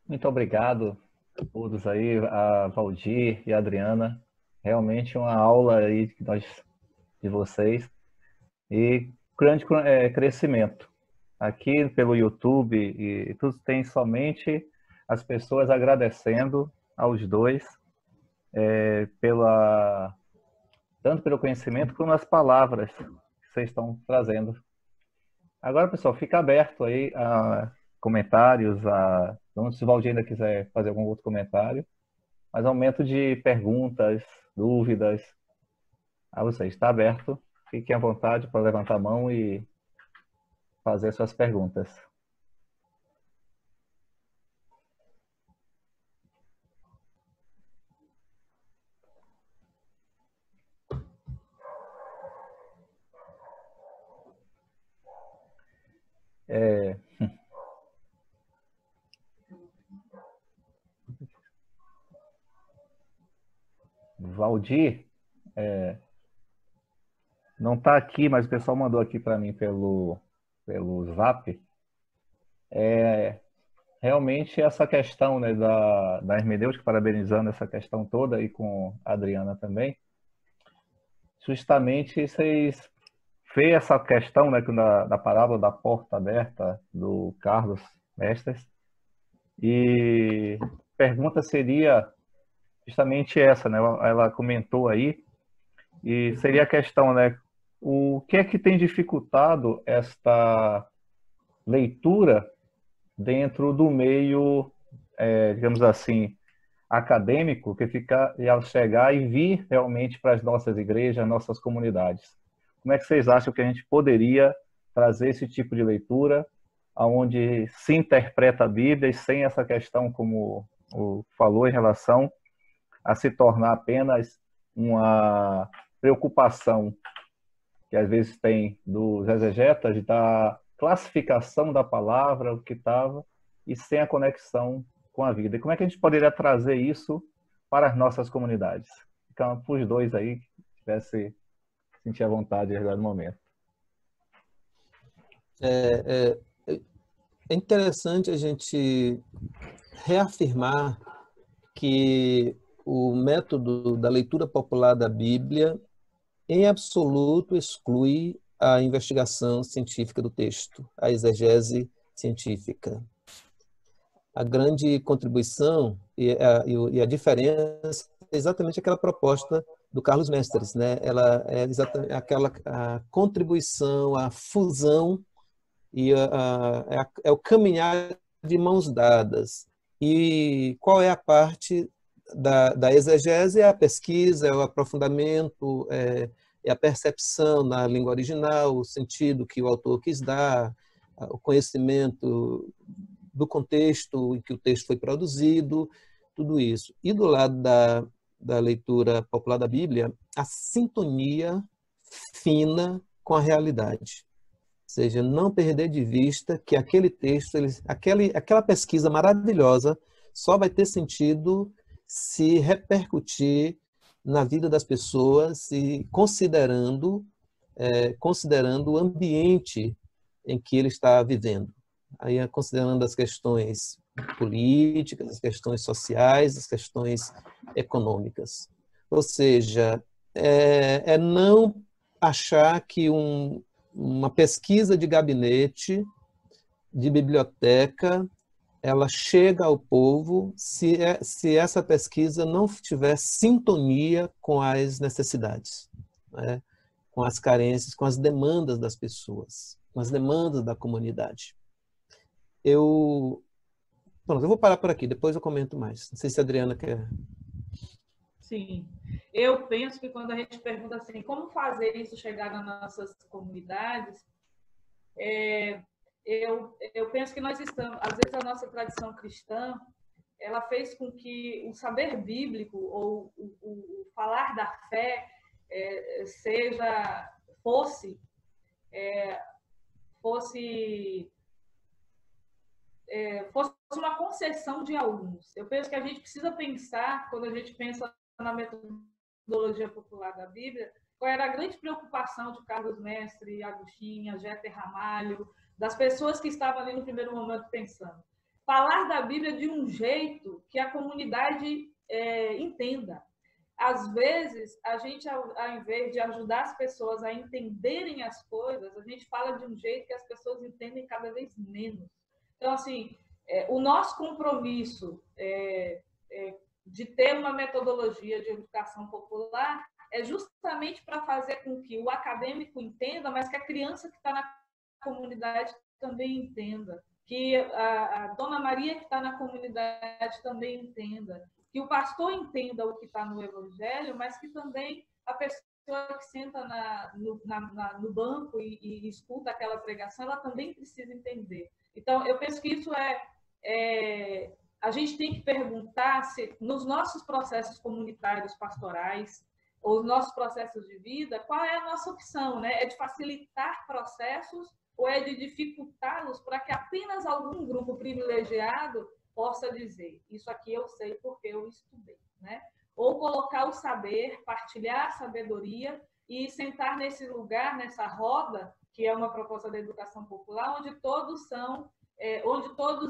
Muito obrigado a todos aí, a Valdir e a Adriana. Realmente uma aula aí de vocês e grande crescimento. Aqui pelo YouTube e tudo tem somente as pessoas agradecendo aos dois pela tanto pelo conhecimento como as palavras que vocês estão trazendo. Agora, pessoal, fica aberto aí a comentários, então, se o Valdir ainda quiser fazer algum outro comentário. Mas aumento de perguntas, dúvidas, a vocês. Está aberto. Fiquem à vontade para levantar a mão e fazer suas perguntas. Valdir, não está aqui, mas o pessoal mandou aqui para mim pelo Zap. Realmente essa questão, né, da hermenêutica, parabenizando essa questão toda e com a Adriana também, justamente vocês vê essa questão, né, da parábola da porta aberta do Carlos Mestres, e pergunta seria justamente essa, né? Ela comentou aí, e seria a questão, né? O que é que tem dificultado esta leitura dentro do meio, digamos assim, acadêmico, que fica ao chegar e vir realmente para as nossas igrejas, nossas comunidades? Como é que vocês acham que a gente poderia trazer esse tipo de leitura, aonde se interpreta a Bíblia e sem essa questão, como o falou, em relação a se tornar apenas uma preocupação que às vezes tem dos exegetas da classificação da palavra, o que estava, e sem a conexão com a vida. E como é que a gente poderia trazer isso para as nossas comunidades? Então, para os dois aí, que tivesse sentir a vontade no momento. É interessante a gente reafirmar que o método da leitura popular da Bíblia, em absoluto, exclui a investigação científica do texto, a exegese científica. A grande contribuição e a diferença é exatamente aquela proposta do Carlos Mestres, né? Ela é exatamente aquela a contribuição, a fusão e é o caminhar de mãos dadas. E qual é a parte da exegese? É a pesquisa, é o aprofundamento, é a percepção na língua original, o sentido que o autor quis dar, o conhecimento do contexto em que o texto foi produzido, tudo isso. E do lado da leitura popular da Bíblia, a sintonia fina com a realidade. Ou seja, não perder de vista que aquele texto, aquela pesquisa maravilhosa só vai ter sentido se repercutir na vida das pessoas e considerando o ambiente em que ele está vivendo. Aí, considerando as questões políticas, as questões sociais, as questões econômicas. Ou seja, não achar que uma pesquisa de gabinete, de biblioteca, ela chega ao povo se essa pesquisa não tiver sintonia com as necessidades, né? Com as carências, com as demandas das pessoas, com as demandas da comunidade. Pronto, eu vou parar por aqui, depois eu comento mais. Não sei se a Adriana quer... Sim. Eu penso que quando a gente pergunta assim, como fazer isso chegar nas nossas comunidades, eu penso que nós estamos, às vezes a nossa tradição cristã, ela fez com que o saber bíblico ou o falar da fé fosse uma concessão de alguns. Eu penso que a gente precisa pensar, quando a gente pensa na metodologia popular da Bíblia, qual era a grande preocupação de Carlos Mestre, Agostinho, Jeter Ramalho, das pessoas que estavam ali no primeiro momento pensando. falar da Bíblia de um jeito que a comunidade entenda. Às vezes, a gente, ao invés de ajudar as pessoas a entenderem as coisas, a gente fala de um jeito que as pessoas entendem cada vez menos. Então, assim, o nosso compromisso de ter uma metodologia de educação popular é justamente para fazer com que o acadêmico entenda, mas que a criança que está na comunidade também entenda, que a Dona Maria que está na comunidade também entenda, que o pastor entenda o que está no Evangelho, mas que também a pessoa que senta no banco e escuta aquela pregação, ela também precisa entender. Então, eu penso que isso a gente tem que perguntar se, nos nossos processos comunitários pastorais, ou os nossos processos de vida, qual é a nossa opção, né? É de facilitar processos ou é de dificultá-los para que apenas algum grupo privilegiado possa dizer, isso aqui eu sei porque eu estudei, né? Ou colocar o saber, partilhar a sabedoria e sentar nesse lugar, nessa roda, que é uma proposta da educação popular, onde todos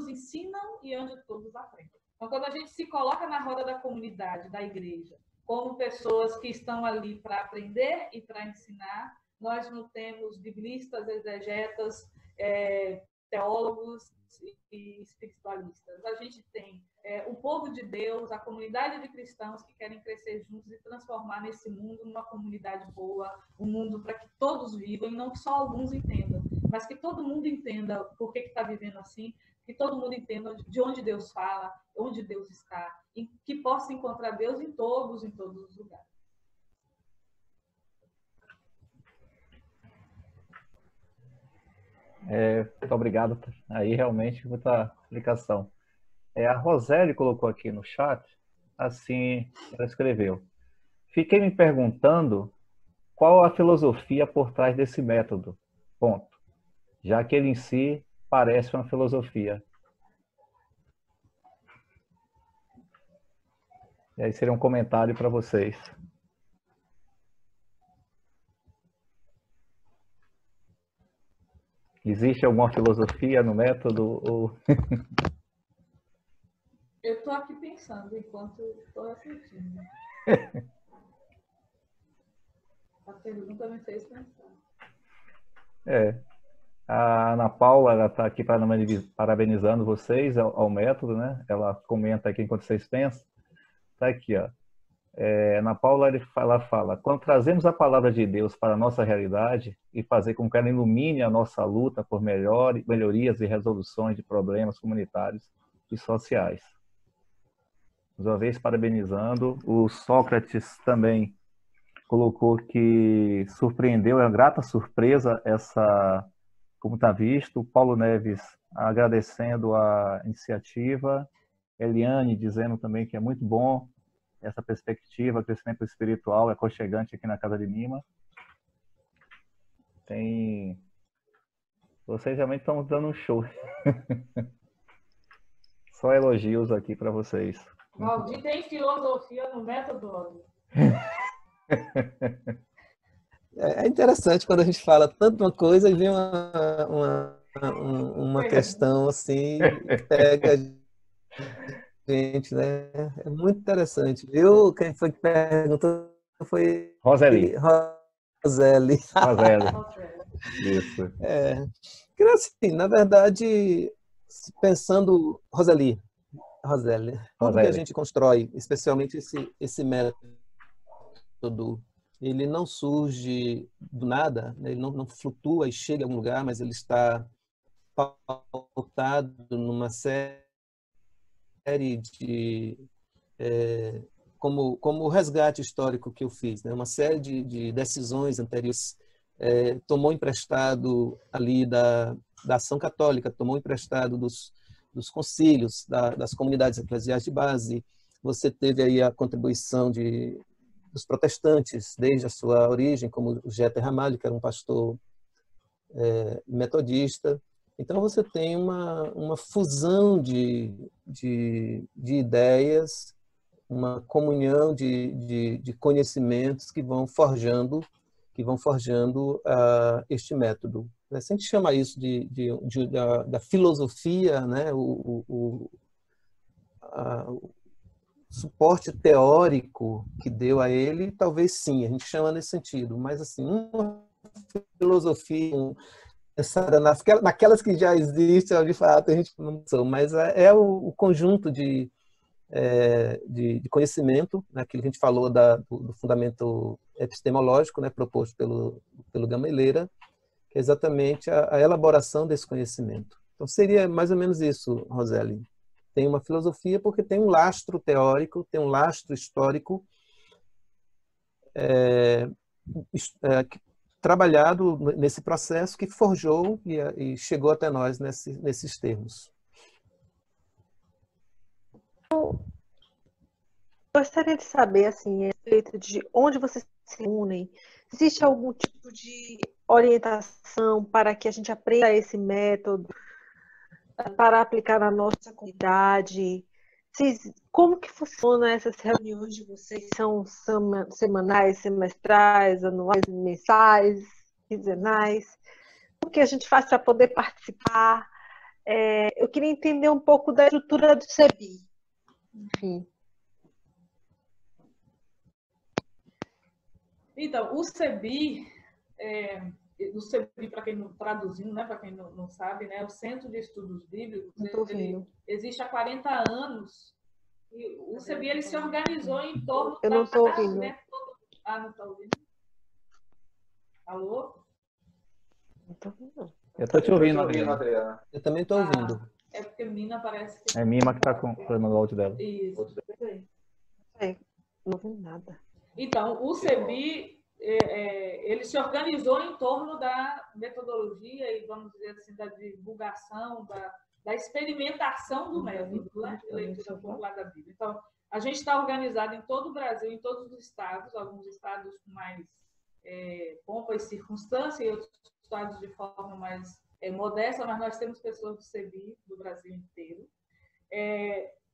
ensinam e onde todos aprendem. Então, quando a gente se coloca na roda da comunidade, da igreja, como pessoas que estão ali para aprender e para ensinar, nós não temos biblistas, exegetas, teólogos e espiritualistas. A gente tem o povo de Deus, a comunidade de cristãos que querem crescer juntos e transformar nesse mundo numa comunidade boa, um mundo para que todos vivam e não que só alguns entendam, mas que todo mundo entenda por que está vivendo assim, que todo mundo entenda de onde Deus fala, onde Deus está, e que possa encontrar Deus em todos os lugares. Muito obrigado. Aí realmente muita explicação. A Roseli colocou aqui no chat, assim, ela escreveu: fiquei me perguntando qual a filosofia por trás desse método, ponto, já que ele em si parece uma filosofia. E aí seria um comentário para vocês. Existe alguma filosofia no método? Ou... Eu estou aqui pensando enquanto estou refletindo. A pergunta me fez pensar. A Ana Paula, ela está aqui parabenizando vocês ao método, né? Ela comenta aqui enquanto vocês pensam. Está aqui, ó. Ana Paula, ela fala: quando trazemos a palavra de Deus para a nossa realidade e fazer com que ela ilumine a nossa luta por melhorias e resoluções de problemas comunitários e sociais. Mais uma vez, parabenizando. O Sócrates também colocou que surpreendeu, é uma grata surpresa como está visto. Paulo Neves agradecendo a iniciativa. Eliane dizendo também que é muito bom essa perspectiva, crescimento espiritual, é aconchegante aqui na Casa de Lima. Vocês realmente estão dando um show. Só elogios aqui para vocês. Valdir tem filosofia no método. É interessante quando a gente fala tanto uma coisa e vem uma questão assim, pega a gente, né? É muito interessante. Quem foi que perguntou foi Roseli. Roseli. Isso. Assim, na verdade, pensando... Roseli. Tudo que a gente constrói, especialmente esse método, ele não surge do nada, né? Ele não flutua e chega a algum lugar, mas ele está pautado numa série de... como o resgate histórico que eu fiz, né? Uma série de decisões anteriores, tomou emprestado ali da ação católica, tomou emprestado dos concílios, das comunidades eclesiais de base. Você teve aí a contribuição dos protestantes, desde a sua origem, como o Jeter Ramalho, que era um pastor metodista. Então, você tem uma fusão de ideias, uma comunhão de conhecimentos que vão forjando este método. né? Se a gente chama isso da filosofia, né? O suporte teórico que deu a ele, talvez sim, a gente chama nesse sentido, mas assim, uma filosofia pensada naquelas que já existem, de fato a gente não são, mas é o conjunto de conhecimento, né, aquilo que a gente falou do fundamento epistemológico, né, proposto pelo Gameleira, que é exatamente a elaboração desse conhecimento. Então seria mais ou menos isso, Roseli. Tem uma filosofia porque tem um lastro teórico, tem um lastro histórico trabalhado nesse processo que forjou e chegou até nós nesses termos. Gostaria de saber, assim, a respeito de onde vocês se unem. Existe algum tipo de orientação para que a gente aprenda esse método, para aplicar na nossa comunidade? Como que funciona essas reuniões de vocês? São semanais, semestrais, anuais, mensais, quinzenais? O que a gente faz para poder participar? Eu queria entender um pouco da estrutura do CEBI. Enfim. Então, o CEBI, para quem não traduzindo, né, para quem não sabe, né, o Centro de Estudos Bíblicos, ele existe há 40 anos. E o CEBI ele se organizou em torno Eu não estou ouvindo. Ah, não está ouvindo? Alô? Não estou ouvindo. Eu estou te ouvindo, Adriana. Eu também estou ouvindo. É porque Mina parece que... É Mima que está com o áudio dela. Isso. Não ouvi nada. Então, o CEBI, ele se organizou em torno da metodologia e, vamos dizer assim, da divulgação, da experimentação do método, né, de leitura popular da Bíblia. Então, a gente está organizado em todo o Brasil, em todos os estados, alguns estados com mais pompa e circunstância e outros estados de forma mais modesta, mas nós temos pessoas do CEBI do Brasil inteiro.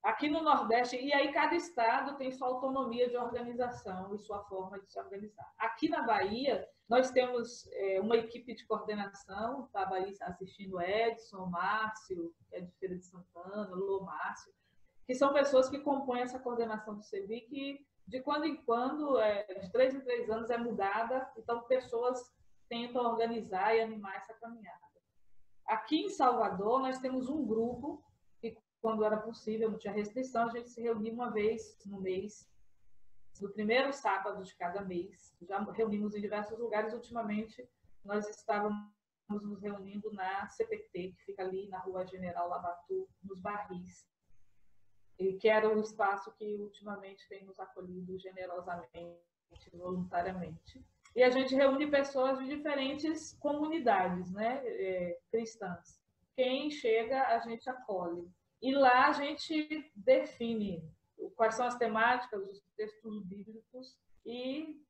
Aqui no Nordeste, e aí cada estado tem sua autonomia de organização e sua forma de se organizar. Aqui na Bahia, nós temos uma equipe de coordenação, está a Bahia assistindo Edson, Márcio, que é de Feira de Santana, Lô Márcio, que são pessoas que compõem essa coordenação do CEBI, que de quando em quando, de 3 em 3 anos, é mudada, então pessoas tentam organizar e animar essa caminhada. Aqui em Salvador, nós temos um grupo que, quando era possível, não tinha restrição, a gente se reunia uma vez no mês, no primeiro sábado de cada mês. Já reunimos em diversos lugares. Ultimamente, nós estávamos nos reunindo na CPT, que fica ali na Rua General Labatu, nos Barris, e que era o espaço que ultimamente tem nos acolhido generosamente, voluntariamente. E a gente reúne pessoas de diferentes comunidades, né, cristãs. Quem chega, a gente acolhe. E lá a gente define quais são as temáticas, os textos bíblicos e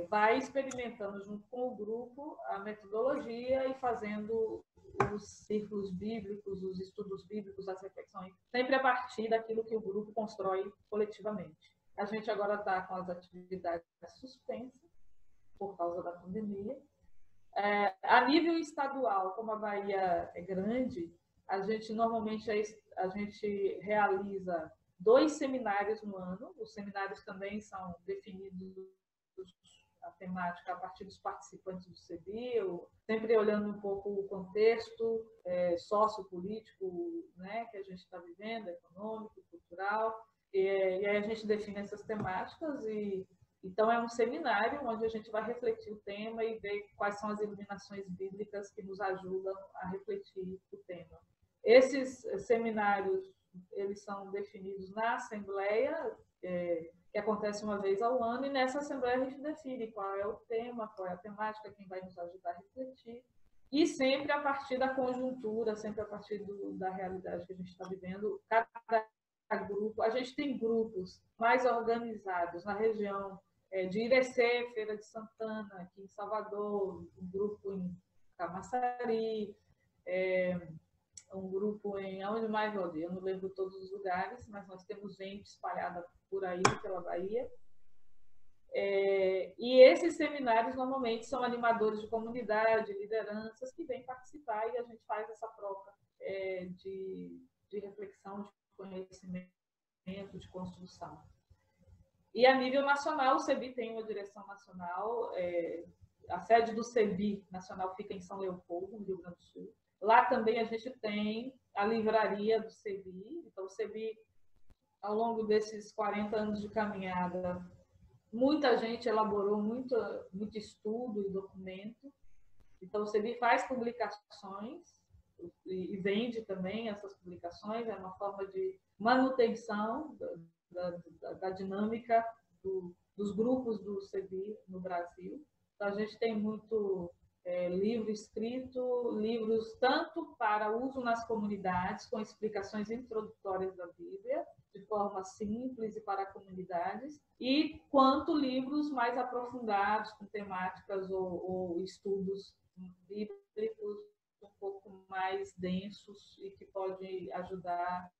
vai experimentando junto com o grupo a metodologia e fazendo os círculos bíblicos, os estudos bíblicos, as reflexões, sempre a partir daquilo que o grupo constrói coletivamente. A gente agora está com as atividades suspensas por causa da pandemia. A nível estadual, como a Bahia é grande, a gente normalmente realiza 2 seminários no ano. Os seminários também são definidos a temática a partir dos participantes do CEBI, sempre olhando um pouco o contexto sociopolítico, né, que a gente está vivendo, econômico, cultural, e aí a gente define essas temáticas então é um seminário onde a gente vai refletir o tema e ver quais são as iluminações bíblicas que nos ajudam a refletir o tema. Esses seminários, eles são definidos na Assembleia, que acontece uma vez ao ano, e nessa Assembleia a gente define qual é o tema, qual é a temática, quem vai nos ajudar a refletir, e sempre a partir da conjuntura, sempre a partir da realidade que a gente está vivendo. Cada grupo, a gente tem grupos mais organizados na região de Irecê, Feira de Santana, aqui em Salvador, um grupo em Camaçari, um grupo em onde mais, eu não lembro todos os lugares, mas nós temos gente espalhada por aí, pela Bahia. E esses seminários normalmente são animadores de comunidade, lideranças que vêm participar e a gente faz essa troca de reflexão, de conhecimento, de construção. E a nível nacional, o CEBI tem uma direção nacional, a sede do CEBI nacional fica em São Leopoldo, no Rio Grande do Sul. Lá também a gente tem a livraria do CEBI. Então, o CEBI, ao longo desses 40 anos de caminhada, muita gente elaborou muito estudo e documento. Então, o CEBI faz publicações e vende também essas publicações. É uma forma de manutenção da dinâmica dos grupos do CEBI no Brasil. Então, a gente tem muito livro escrito, livros tanto para uso nas comunidades, com explicações introdutórias da Bíblia, de forma simples e para comunidades, e quanto livros mais aprofundados, com temáticas ou estudos bíblicos um pouco mais densos e que pode ajudar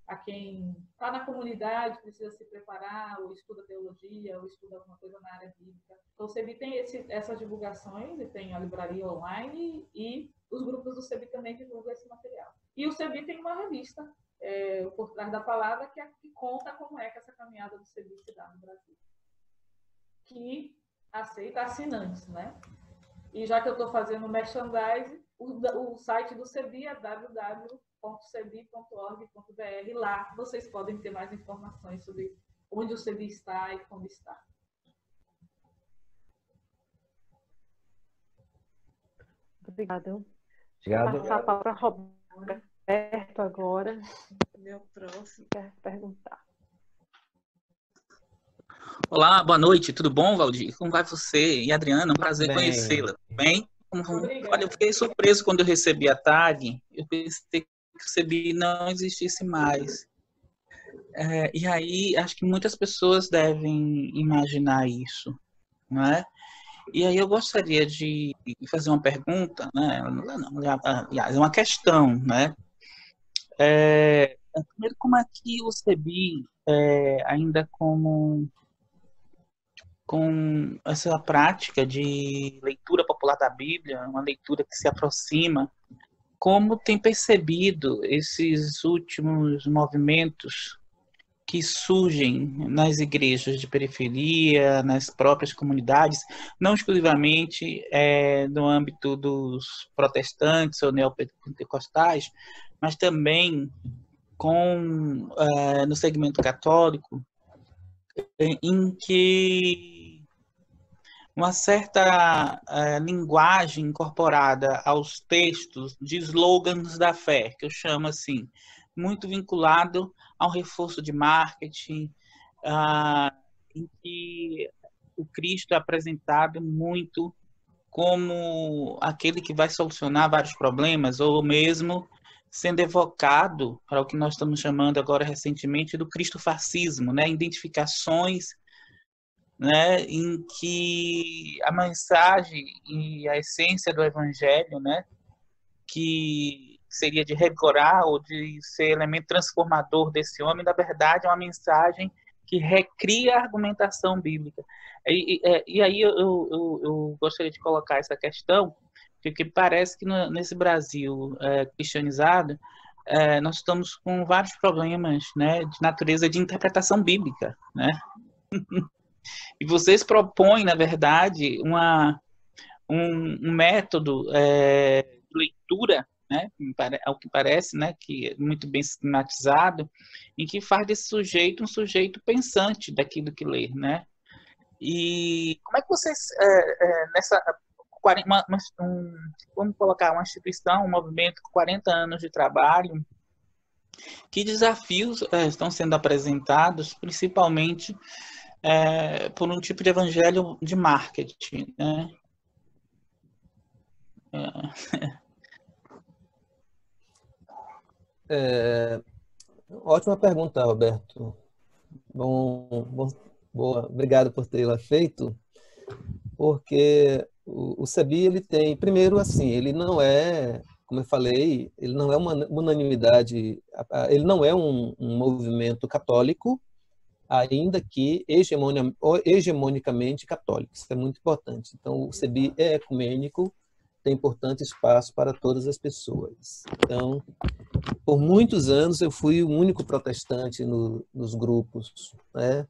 a quem está na comunidade, precisa se preparar, ou estuda teologia, ou estuda alguma coisa na área bíblica. Então, o CEBI tem essas divulgações, e tem a livraria online, e os grupos do CEBI também divulgam esse material. E o CEBI tem uma revista, Por Trás da Palavra, que conta como é que essa caminhada do CEBI se dá no Brasil, que aceita assinantes, né? E já que eu estou fazendo merchandising, o site do CEBI é www.cebi.org.br. Lá vocês podem ter mais informações sobre onde o CEBI está e como está. Obrigada. Obrigado. Vou passar a palavra para Roberto agora. Meu próximo. Quer perguntar. Olá, boa noite, tudo bom, Valdir? Como vai você? E Adriana, um prazer conhecê-la. Bem? Olha, eu fiquei surpreso quando eu recebi a tag, eu pensei que o CEBI não existisse mais. E aí, acho que muitas pessoas devem imaginar isso, não é? E aí eu gostaria de fazer uma pergunta, né? Aliás, uma questão, né? Primeiro, como é que o CEBI, ainda com essa prática de leitura popular da Bíblia, uma leitura que se aproxima, como tem percebido esses últimos movimentos que surgem nas igrejas de periferia, nas próprias comunidades, não exclusivamente no âmbito dos protestantes ou neopentecostais, mas também no segmento católico, em que uma certa linguagem incorporada aos textos de slogans da fé, que eu chamo assim, muito vinculado ao reforço de marketing, em que o Cristo é apresentado muito como aquele que vai solucionar vários problemas, ou mesmo sendo evocado para o que nós estamos chamando agora recentemente do cristofascismo, né? Identificações, né, em que a mensagem e a essência do evangelho, né, que seria de revigorar ou de ser elemento transformador desse homem, na verdade é uma mensagem que recria a argumentação bíblica. E aí eu gostaria de colocar essa questão, porque parece que nesse Brasil cristianizado, nós estamos com vários problemas, né, de natureza de interpretação bíblica, né? E vocês propõem, na verdade, um método de leitura, né, ao que parece, né, que é muito bem sistematizado, em que faz desse sujeito um sujeito pensante daquilo que lê, né? E como é que vocês, vamos colocar uma instituição, um movimento com 40 anos de trabalho, que desafios estão sendo apresentados, principalmente por um tipo de evangelho de marketing, né? Ótima pergunta, Roberto. Obrigado por tê-la feito, porque o CEBI, ele tem, primeiro, assim, ele não é, como eu falei, ele não é uma unanimidade, ele não é um movimento católico, ainda que hegemonicamente católico. Isso é muito importante. Então, o CEBI é ecumênico, tem, portanto, espaço para todas as pessoas. Então, por muitos anos, eu fui o único protestante nos grupos, né?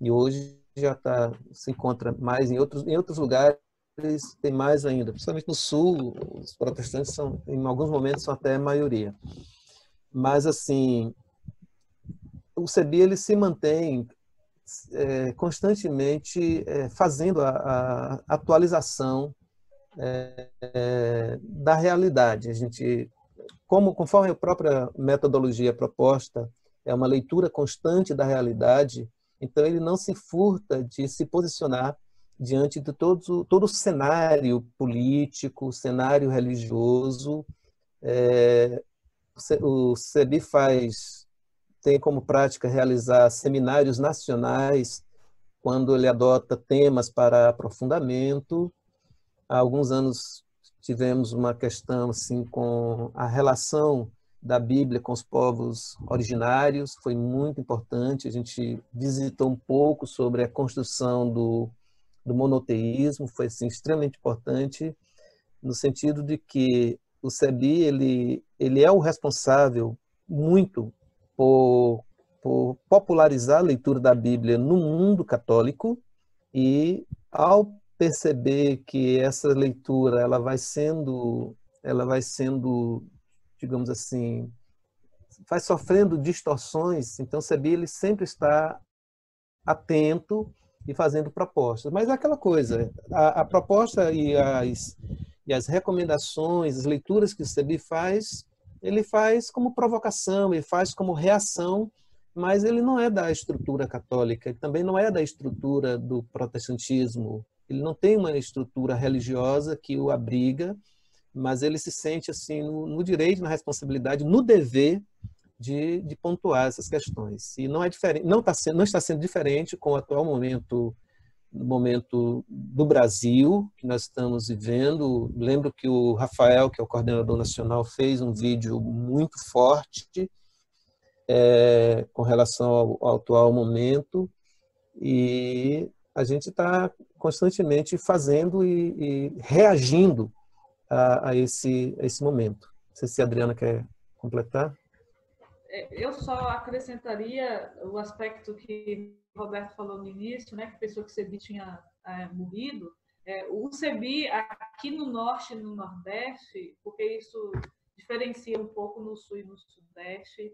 E hoje já se encontra mais em outros lugares, tem mais ainda. Principalmente no Sul, os protestantes em alguns momentos, são até a maioria. Mas, assim, o CEBI ele se mantém constantemente fazendo a atualização da realidade. A gente, conforme a própria metodologia proposta, é uma leitura constante da realidade, então ele não se furta de se posicionar diante de todo o cenário político, cenário religioso. O CEBI tem como prática realizar seminários nacionais quando ele adota temas para aprofundamento. Há alguns anos tivemos uma questão assim com a relação da Bíblia com os povos originários, foi muito importante. A gente visitou um pouco sobre a construção do monoteísmo, foi assim, extremamente importante, no sentido de que o CEBI ele é o responsável muito por popularizar a leitura da Bíblia no mundo católico, e ao perceber que essa leitura ela vai sendo, digamos assim, vai sofrendo distorções, então o CEBI ele sempre está atento e fazendo propostas. Mas é aquela coisa, a proposta e as recomendações, as leituras que o CEBI faz, ele faz como provocação, ele faz como reação, mas ele não é da estrutura católica, ele também não é da estrutura do protestantismo, ele não tem uma estrutura religiosa que o abriga, mas ele se sente assim no direito, na responsabilidade, no dever de pontuar essas questões. E não é diferente, não está sendo diferente com o atual momento do Brasil que nós estamos vivendo. Lembro que o Rafael, que é o coordenador nacional, fez um vídeo muito forte com relação ao atual momento, e a gente está constantemente fazendo e reagindo a esse momento. Não sei se a Adriana quer completar. Eu só acrescentaria o aspecto que o Roberto falou no início, né, que a pessoa que o CEBI tinha morrido. O CEBI aqui no Norte e no Nordeste, porque isso diferencia um pouco no Sul e no Sudeste,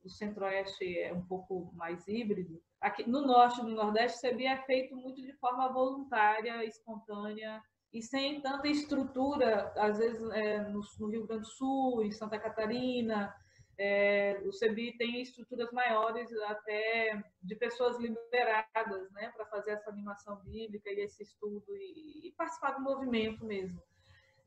o Centro-Oeste é um pouco mais híbrido. Aqui no Norte e no Nordeste, o CEBI é feito muito de forma voluntária, espontânea, e sem tanta estrutura, às vezes no Rio Grande do Sul, em Santa Catarina. O CEBI tem estruturas maiores até de pessoas liberadas, né, para fazer essa animação bíblica e esse estudo e participar do movimento mesmo.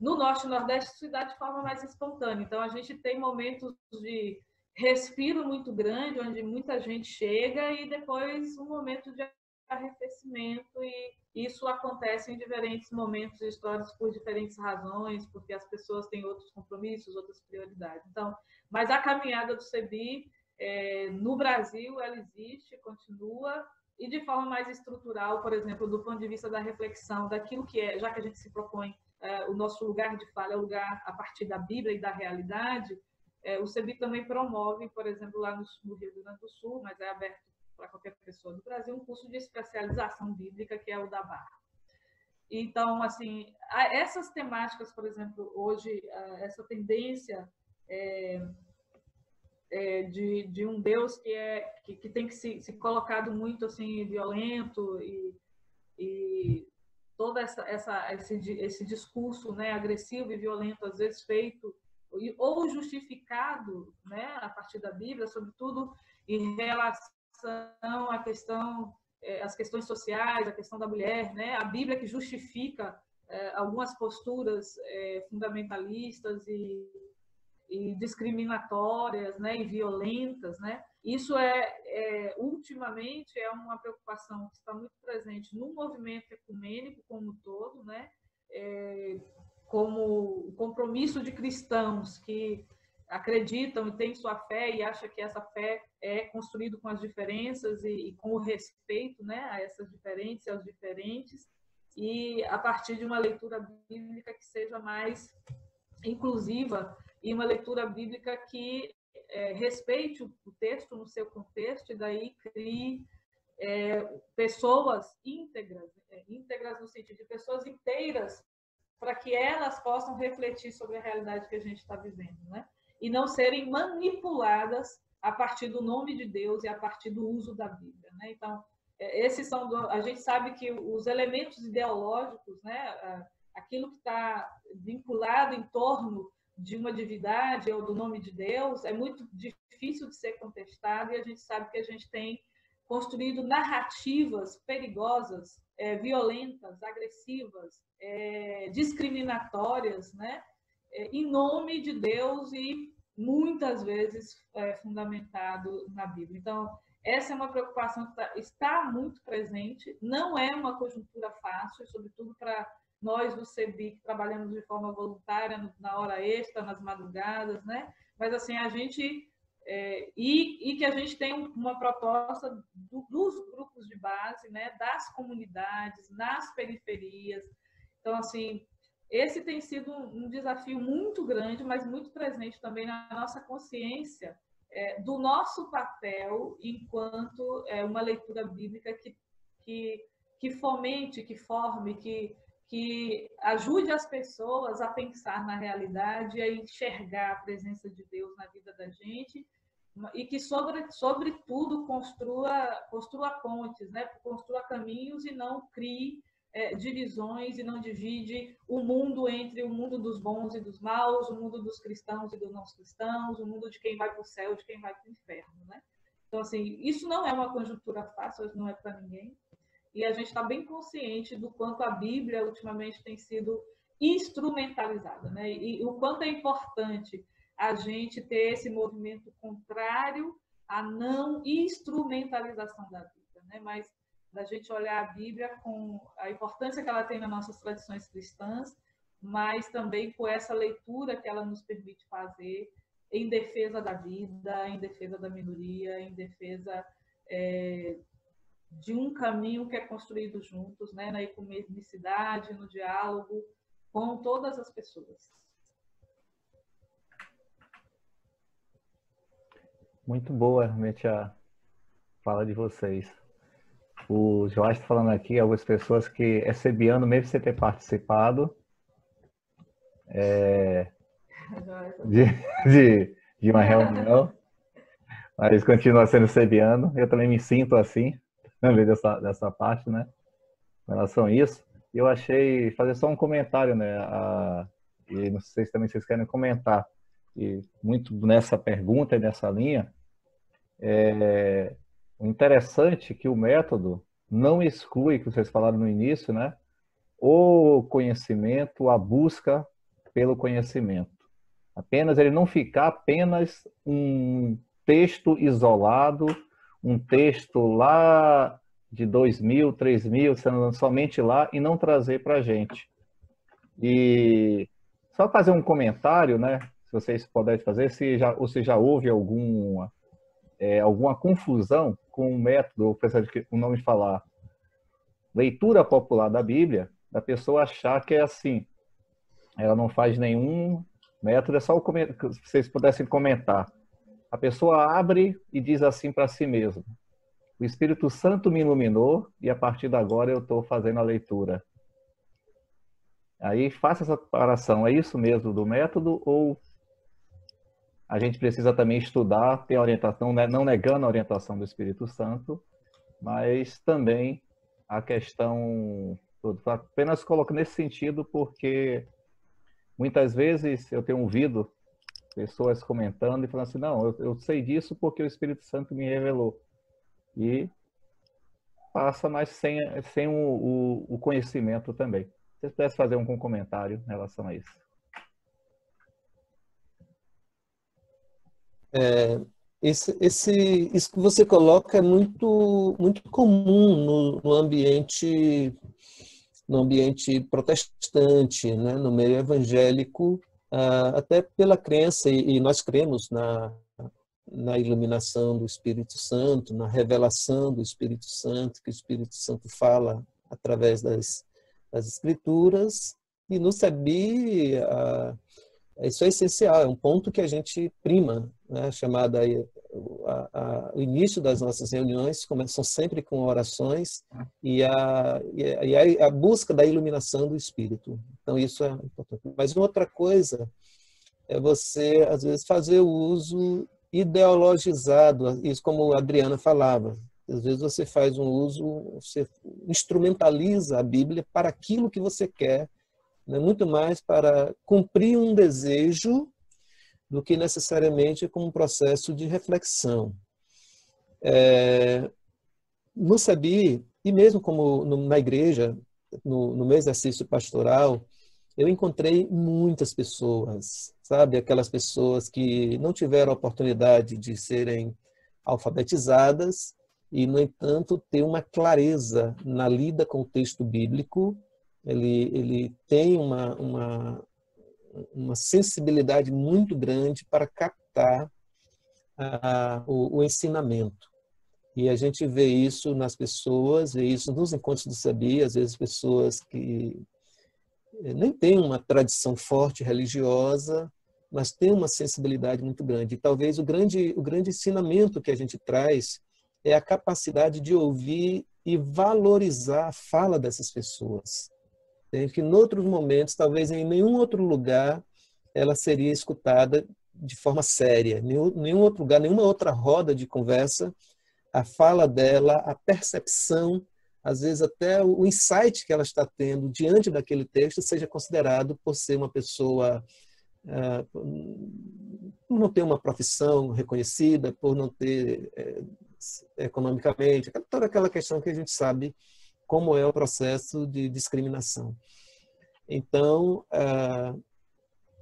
No Norte e Nordeste, isso se dá de forma mais espontânea. Então, a gente tem momentos de respiro muito grande, onde muita gente chega, e depois um momento de arrefecimento, e isso acontece em diferentes momentos históricos por diferentes razões, porque as pessoas têm outros compromissos, outras prioridades. Então, mas a caminhada do CEBI no Brasil, ela existe, continua, e de forma mais estrutural, por exemplo, do ponto de vista da reflexão, daquilo que é, já que a gente se propõe, o nosso lugar de fala é o lugar a partir da Bíblia e da realidade, o CEBI também promove, por exemplo, lá no Rio Grande do Sul, mas é aberto para qualquer pessoa do Brasil, um curso de especialização bíblica, que é o da Barra. Então, assim, essas temáticas, por exemplo, hoje, essa tendência de um Deus que tem que se colocado muito assim violento, e todo esse discurso, né, agressivo e violento, às vezes feito ou justificado, né, a partir da Bíblia, sobretudo em relação à questão, as questões sociais, a questão da mulher, né, a Bíblia que justifica algumas posturas fundamentalistas e discriminatórias, né, e violentas, né? Isso ultimamente é uma preocupação que está muito presente no movimento ecumênico como um todo, né? Como o compromisso de cristãos que acreditam e têm sua fé e acham que essa fé é construída com as diferenças e com o respeito, né, a essas diferenças, aos diferentes, e a partir de uma leitura bíblica que seja mais inclusiva e uma leitura bíblica que respeite o texto no seu contexto e daí crie pessoas íntegras, íntegras no sentido de pessoas inteiras, para que elas possam refletir sobre a realidade que a gente está vivendo, né? E não serem manipuladas a partir do nome de Deus e a partir do uso da Bíblia, né? Então, esses são a gente sabe que os elementos ideológicos, né, aquilo que está vinculado em torno de uma divindade ou do nome de Deus é muito difícil de ser contestado, e a gente sabe que a gente tem construído narrativas perigosas, violentas, agressivas, discriminatórias, né, em nome de Deus e muitas vezes fundamentado na Bíblia. Então, essa é uma preocupação que está muito presente, não é uma conjuntura fácil, sobretudo para nós do CEBI, que trabalhamos de forma voluntária, na hora extra, nas madrugadas, né? Mas, assim, a gente... e que a gente tem uma proposta dos grupos de base, né? Das comunidades, nas periferias. Então, assim, esse tem sido um desafio muito grande, mas muito presente também na nossa consciência do nosso papel enquanto uma leitura bíblica que fomente, que forme, que ajude as pessoas a pensar na realidade, a enxergar a presença de Deus na vida da gente, e que, sobretudo, construa pontes, né? Construa caminhos e não crie divisões, e não divide o mundo entre o mundo dos bons e dos maus, o mundo dos cristãos e dos não cristãos, o mundo de quem vai para o céu e de quem vai para o inferno, né? Então, assim, isso não é uma conjuntura fácil, não é para ninguém. E a gente está bem consciente do quanto a Bíblia ultimamente tem sido instrumentalizada, né? E o quanto é importante a gente ter esse movimento contrário à não instrumentalização da Bíblia, né? Mas da gente olhar a Bíblia com a importância que ela tem nas nossas tradições cristãs, mas também com essa leitura que ela nos permite fazer em defesa da vida, em defesa da minoria, em defesa de um caminho que é construído juntos, né, na ecumenicidade, no diálogo com todas as pessoas. Muito boa, realmente, a fala de vocês. O Joás está falando aqui, algumas pessoas que é sebiano, mesmo sem ter participado de uma reunião, mas continua sendo sebiano. Eu também me sinto assim, também dessa parte, né? Com relação a isso. Eu achei, fazer só um comentário, né? E não sei se também vocês querem comentar, e muito nessa pergunta e nessa linha, o interessante é que o método não exclui, que vocês falaram no início, né? O conhecimento, a busca pelo conhecimento. Apenas ele não ficar apenas um texto isolado, um texto lá de 2000, 3000, sendo somente lá, e não trazer para a gente. E só fazer um comentário, né? Se vocês puderem fazer, se já houve alguma confusão com o método, apesar de o nome falar leitura popular da Bíblia, da pessoa achar que é assim. Ela não faz nenhum método, é só se vocês pudessem comentar. A pessoa abre e diz assim para si mesma: o Espírito Santo me iluminou e a partir de agora eu estou fazendo a leitura. Aí faça essa separação. É isso mesmo do método, ou a gente precisa também estudar, ter orientação, não negando a orientação do Espírito Santo, mas também a questão, apenas coloco nesse sentido, porque muitas vezes eu tenho ouvido pessoas comentando e falando assim: não, eu sei disso porque o Espírito Santo me revelou. E passa, mas sem o conhecimento também. Se você pudesse fazer um comentário em relação a isso. Isso que você coloca é muito, muito comum no ambiente protestante, né? No meio evangélico. até pela crença, e nós cremos na iluminação do Espírito Santo, na revelação do Espírito Santo, que o Espírito Santo fala através das Escrituras, e no SEBI isso é essencial, é um ponto que a gente prima, né? Chamada o início das nossas reuniões começam sempre com orações e a busca da iluminação do Espírito. Então isso é importante. Mas outra coisa é você às vezes fazer o uso ideologizado, isso como a Adriana falava. Às vezes você faz um uso, você instrumentaliza a Bíblia para aquilo que você quer, né? Muito mais para cumprir um desejo do que necessariamente como um processo de reflexão. No SEBI, e mesmo como na igreja, no meu exercício pastoral, eu encontrei muitas pessoas, sabe? Aquelas pessoas que não tiveram a oportunidade de serem alfabetizadas e, no entanto, ter uma clareza na lida com o texto bíblico. Ele tem uma sensibilidade muito grande para captar o ensinamento. E a gente vê isso nas pessoas, vê isso nos encontros do SEBI, às vezes pessoas que nem têm uma tradição forte religiosa, mas têm uma sensibilidade muito grande. E talvez o grande ensinamento que a gente traz é a capacidade de ouvir e valorizar a fala dessas pessoas. Que em outros momentos, talvez em nenhum outro lugar, ela seria escutada de forma séria. Nenhum outro lugar, nenhuma outra roda de conversa, a fala dela, a percepção, às vezes até o insight que ela está tendo diante daquele texto seja considerado por ser uma pessoa, por não ter uma profissão reconhecida, por não ter economicamente, toda aquela questão que a gente sabe como é o processo de discriminação. Então,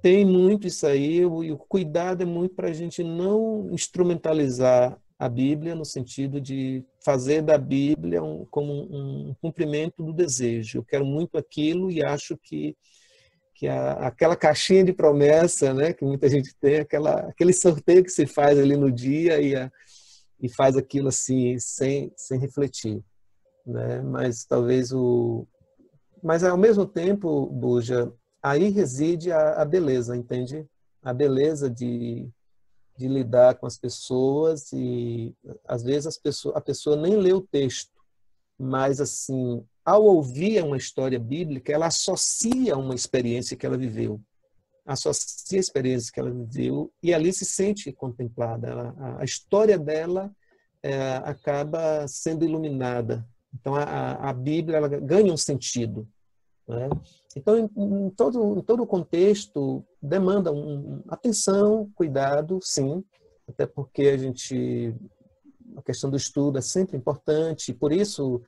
tem muito isso aí, e o cuidado é muito para a gente não instrumentalizar a Bíblia no sentido de fazer da Bíblia como um cumprimento do desejo. Eu quero muito aquilo e acho que aquela caixinha de promessa, né, que muita gente tem, aquele sorteio que se faz ali no dia e faz aquilo assim, sem refletir. Né? Mas talvez mas ao mesmo tempo, Buja, aí reside a beleza, entende? A beleza de lidar com as pessoas e às vezes a pessoa nem lê o texto, mas assim, ao ouvir uma história bíblica, ela associa uma experiência que ela viveu, associa a experiência que ela viveu e ali se sente contemplada. A história dela acaba sendo iluminada. Então a Bíblia ela ganha um sentido, né? Então em todo o contexto demanda atenção, cuidado, sim, até porque a questão do estudo é sempre importante, por isso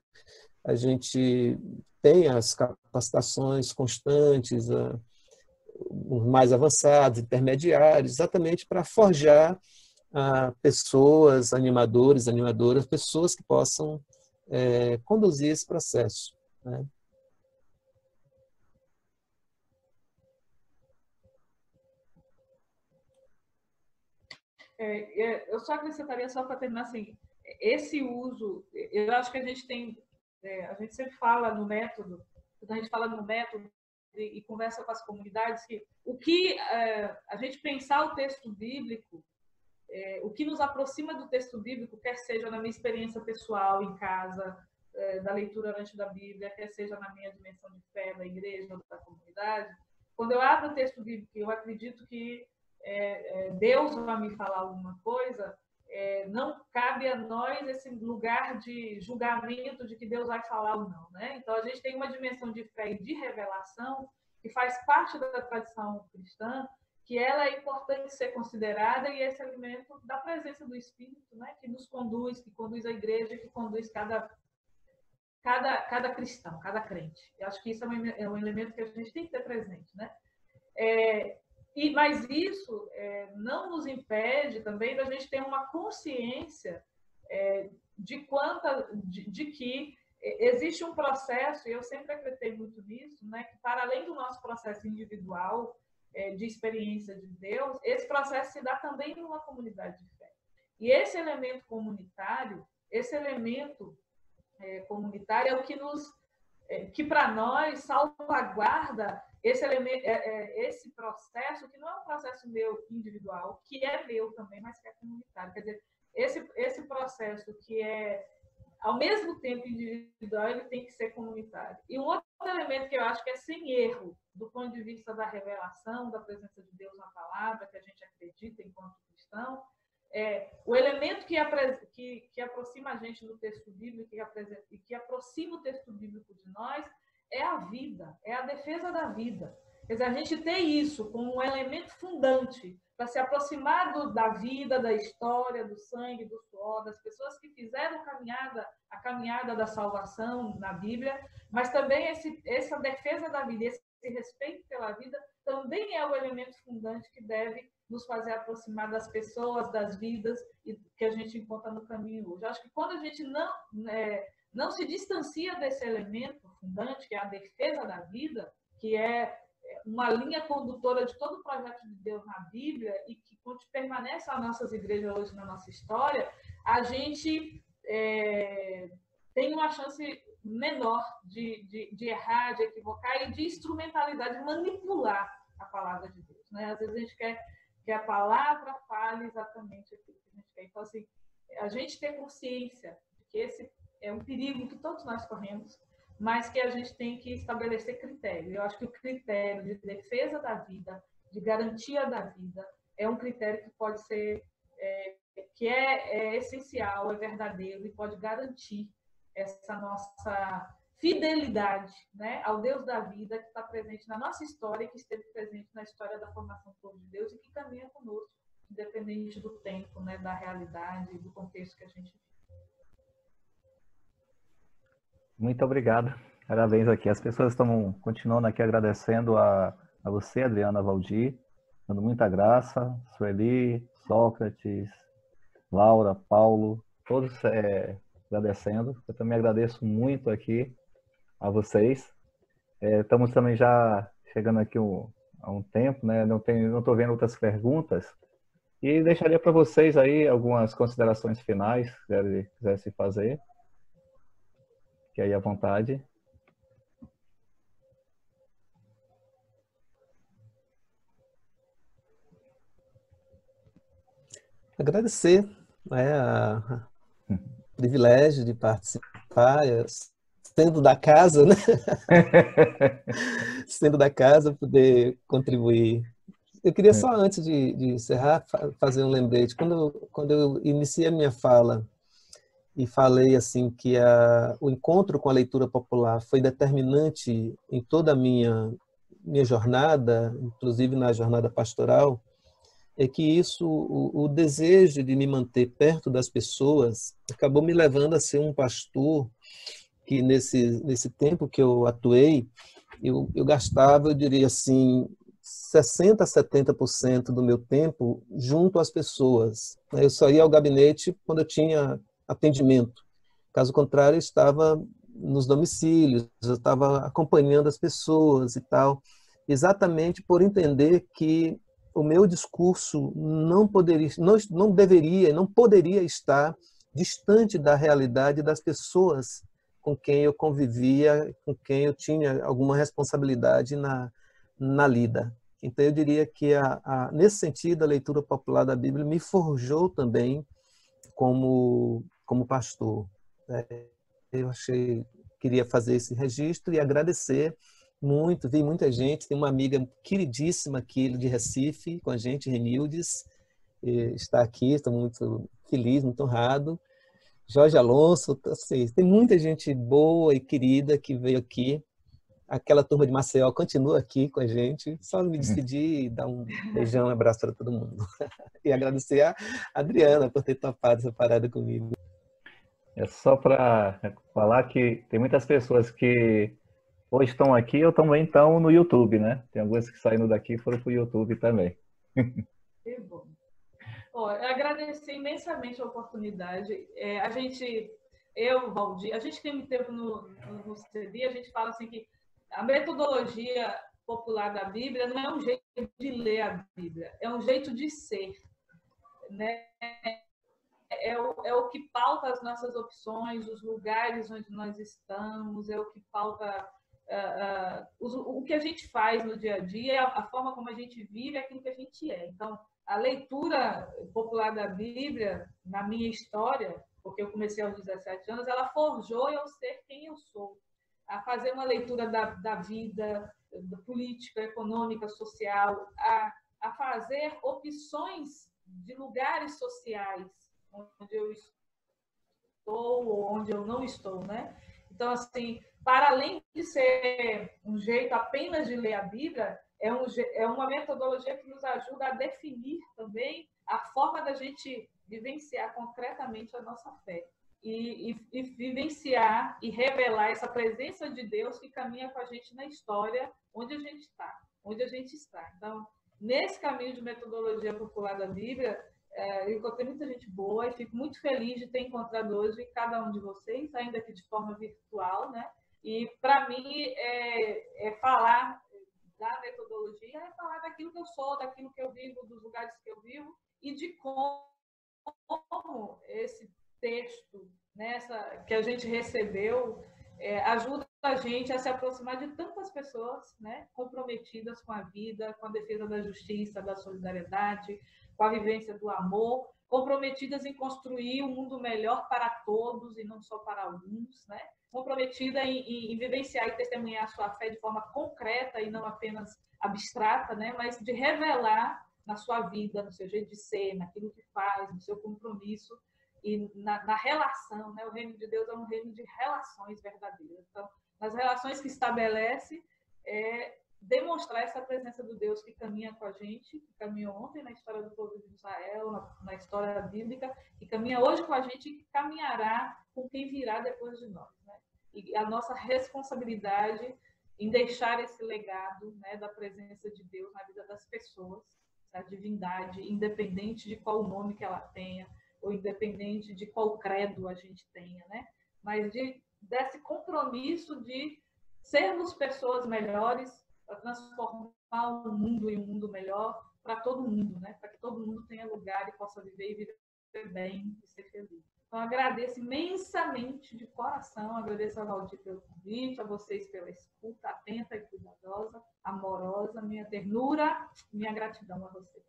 a gente tem as capacitações constantes, os mais avançados, intermediários, exatamente para forjar pessoas, animadores, animadoras, pessoas que possam conduzir esse processo, né? Eu só acrescentaria, só para terminar assim, esse uso, eu acho que a gente tem, a gente sempre fala no método, quando a gente fala no método e conversa com as comunidades, que o que a gente pensar o texto bíblico, o que nos aproxima do texto bíblico, quer seja na minha experiência pessoal em casa, da leitura antes da Bíblia, quer seja na minha dimensão de fé da igreja ou da comunidade, quando eu abro o texto bíblico, eu acredito que Deus vai me falar alguma coisa, não cabe a nós esse lugar de julgamento de que Deus vai falar ou não, né? Então a gente tem uma dimensão de fé e de revelação que faz parte da tradição cristã, que ela é importante ser considerada e esse alimento da presença do Espírito, né? Que nos conduz, que conduz a igreja, que conduz cada cristão, cada crente. Eu acho que isso é um elemento que a gente tem que ter presente, né? Mas isso não nos impede também da gente ter uma consciência de que existe um processo, e eu sempre acreditei muito nisso, né, que para além do nosso processo individual, de experiência de Deus, esse processo se dá também numa comunidade de fé. E esse elemento comunitário, comunitário é o que que para nós salvaguarda esse elemento, esse processo, que não é um processo meu individual, que é meu também, mas que é comunitário. Quer dizer, esse processo que é ao mesmo tempo individual, ele tem que ser comunitário. E um outro elemento que eu acho que é sem erro, do ponto de vista da revelação, da presença de Deus na palavra, que a gente acredita enquanto cristão, o elemento que aproxima a gente do texto bíblico e que aproxima o texto bíblico de nós é a vida, é a defesa da vida. Quer dizer, a gente tem isso como um elemento fundante para se aproximar da vida, da história, do sangue, do suor, das pessoas que fizeram a caminhada da salvação na Bíblia, mas também essa defesa da vida, esse respeito pela vida, também é o elemento fundante que deve nos fazer aproximar das pessoas, das vidas que a gente encontra no caminho hoje. Eu acho que quando a gente não se distancia desse elemento fundante, que é a defesa da vida, que é uma linha condutora de todo o projeto de Deus na Bíblia e que permanece nas nossas igrejas hoje, na nossa história, a gente tem uma chance menor de errar, de equivocar e de instrumentalizar, de manipular a palavra de Deus. Né? Às vezes a gente quer que a palavra fale exatamente aquilo que a gente quer. Então, assim, a gente ter consciência de que esse é um perigo que todos nós corremos, mas que a gente tem que estabelecer critério. Eu acho que o critério de defesa da vida, de garantia da vida, é um critério que pode ser, que é essencial, é verdadeiro e pode garantir essa nossa fidelidade, né, ao Deus da vida que está presente na nossa história, que esteve presente na história da formação do povo de Deus e que caminha conosco, independente do tempo, né, da realidade, do contexto que a gente vive. Muito obrigado. Parabéns aqui. As pessoas estão continuando aqui agradecendo a você, Adriana, Valdir, dando muita graça, Sueli, Sócrates, Laura, Paulo, todos agradecendo. Eu também agradeço muito aqui a vocês. Estamos também já chegando aqui a um tempo, né? Não estou vendo outras perguntas. E deixaria para vocês aí algumas considerações finais, se quisessem fazer. Que aí à vontade. Agradecer, o privilégio de participar, sendo da casa, né? Sendo da casa, poder contribuir. Eu queria só, antes de encerrar, fazer um lembrete. Quando eu iniciei a minha fala e falei assim que o encontro com a leitura popular foi determinante em toda a minha jornada, inclusive na jornada pastoral, é que isso, o desejo de me manter perto das pessoas, acabou me levando a ser um pastor que nesse tempo que eu atuei, eu gastava, eu diria assim, 60% a 70% do meu tempo junto às pessoas. Eu só ia ao gabinete quando eu tinha atendimento. Caso contrário, eu estava nos domicílios, eu estava acompanhando as pessoas e tal, exatamente por entender que o meu discurso não deveria, não poderia estar distante da realidade das pessoas com quem eu convivia, com quem eu tinha alguma responsabilidade na lida. Então, eu diria que, nesse sentido, a leitura popular da Bíblia me forjou também como pastor. Eu queria fazer esse registro e agradecer muito, vi muita gente, tem uma amiga queridíssima aqui de Recife com a gente, Renildes, está aqui, estou muito feliz, muito honrado. Jorge Alonso, assim, tem muita gente boa e querida que veio aqui. Aquela turma de Maceió continua aqui com a gente. Só me despedir e dar um beijão, um abraço para todo mundo. E agradecer a Adriana por ter topado essa parada comigo. É só para falar que tem muitas pessoas que hoje estão aqui ou também estão no YouTube, né? Tem algumas que saíram daqui e foram para o YouTube também. Que bom. Eu agradecer imensamente a oportunidade. Valdir, a gente tem muito tempo no CD, a gente fala assim que a metodologia popular da Bíblia não é um jeito de ler a Bíblia, é um jeito de ser, né? É o que pauta as nossas opções, os lugares onde nós estamos, é o que pauta o que a gente faz no dia a dia, a forma como a gente vive, aquilo que a gente é. Então, a leitura popular da Bíblia, na minha história, porque eu comecei aos 17 anos, ela forjou eu ser quem eu sou, a fazer uma leitura da vida, da política, econômica, social, a fazer opções de lugares sociais onde eu estou ou onde eu não estou, né? Então, assim, para além de ser um jeito apenas de ler a Bíblia, é uma metodologia que nos ajuda a definir também a forma da gente vivenciar concretamente a nossa fé. E vivenciar e revelar essa presença de Deus que caminha com a gente na história, onde a gente está, onde a gente está. Então, nesse caminho de metodologia popular da Bíblia, eu encontrei muita gente boa e fico muito feliz de ter encontrado hoje cada um de vocês, ainda que de forma virtual, né? E, para mim, falar da metodologia é falar daquilo que eu sou, daquilo que eu vivo, dos lugares que eu vivo e de como esse texto, né, que a gente recebeu, ajuda a gente a se aproximar de tantas pessoas, né, comprometidas com a vida, com a defesa da justiça, da solidariedade, com a vivência do amor, comprometidas em construir um mundo melhor para todos e não só para alguns, né? Comprometida em vivenciar e testemunhar a sua fé de forma concreta e não apenas abstrata, né? Mas de revelar na sua vida, no seu jeito de ser, naquilo que faz, no seu compromisso e na relação, né? O reino de Deus é um reino de relações verdadeiras. Então, nas relações que estabelece, demonstrar essa presença do Deus que caminha com a gente, que caminhou ontem na história do povo de Israel, na história bíblica, que caminha hoje com a gente e que caminhará com quem virá depois de nós, né? E a nossa responsabilidade em deixar esse legado, né, da presença de Deus na vida das pessoas, da divindade, independente de qual nome que ela tenha, ou independente de qual credo a gente tenha, né? Mas desse compromisso de sermos pessoas melhores, para transformar o mundo em um mundo melhor para todo mundo, né? Para que todo mundo tenha lugar e possa viver e viver bem e ser feliz. Então, agradeço imensamente de coração, agradeço a Valdir pelo convite, a vocês pela escuta atenta e cuidadosa, amorosa, minha ternura, minha gratidão a vocês.